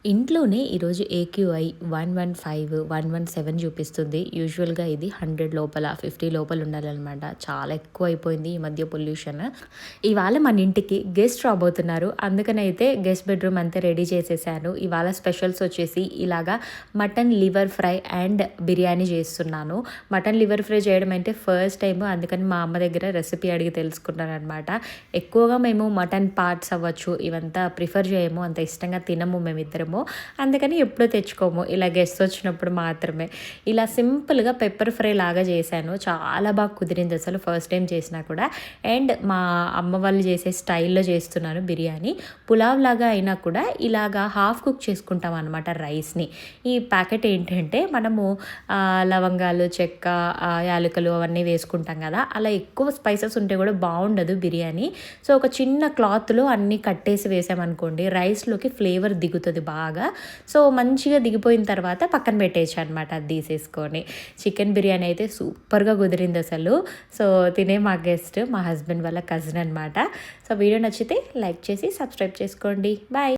ఇంట్లోనే ఈరోజు ఏక్యూఐ 115, 117 చూపిస్తుంది. యూజువల్‌గా ఇది 100 లోపల, 50 లోపల ఉండాలనమాట. చాలా ఎక్కువైపోయింది ఈ మధ్య పొల్యూషన్. ఇవాళ మన ఇంటికి గెస్ట్ రాబోతున్నారు. అందుకనైతే గెస్ట్ బెడ్‌రూమ్ అంతా రెడీ చేసేసాను. ఇవాళ స్పెషల్స్ వచ్చేసి ఇలాగా mutton liver fry and biryani చేస్తున్నాను. మటన్ లివర్ ఫ్రై చేయడం అంటే ఫస్ట్ టైము. అందుకని మా అమ్మ దగ్గర రెసిపీ అడిగి తెలుసుకున్నాననమాట. ఎక్కువగా మేము మటన్ పార్ట్స్ అవ్వచ్చు ఇవంతా ప్రిఫర్ చేయము. అంత ఇష్టంగా తినము మేమిద్దరము. అందుకని ఎప్పుడూ తెచ్చుకోము. ఇలా గెస్ట్స్ వచ్చినప్పుడు మాత్రమే. ఇలా సింపుల్‌గా పెప్పర్ ఫ్రై లాగా చేశాను. చాలా బాగా కుదిరింది అసలు ఫస్ట్ టైం చేసినా కూడా. అండ్ మా అమ్మ వాళ్ళు చేసే స్టైల్‌లో చేస్తున్నాను బిర్యానీ. పులావ్ లాగా అయినా కూడా ఇలాగా హాఫ్ కుక్ చేసుకుంటాం అనమాట రైస్‌ని. ఈ ప్యాకెట్ ఏంటంటే మనము లవంగాలు, చెక్క, యాలకులు అవన్నీ వేసుకుంటాం కదా! అలా ఎక్కువ స్పైసెస్ ఉంటే కూడా బాగుండదు బిర్యానీ. సో ఒక చిన్న క్లాత్‌లో అన్నీ కట్టేసి వేసామనుకోండి రైస్‌లోకి ఫ్లేవర్ దిగుతుంది బాగా. సో మంచిగా దిగిపోయిన తర్వాత పక్కన పెట్టేయచ్చు అనమాట అది తీసేసుకొని. చికెన్ బిర్యానీ అయితే సూపర్‌గా కుదిరింది అసలు. సో తినే మా గెస్ట్ మా హస్బెండ్ వాళ్ళ కజిన్ అనమాట. సో వీడియో నచ్చితే లైక్ చేసి సబ్స్క్రైబ్ చేసుకోండి. బాయ్.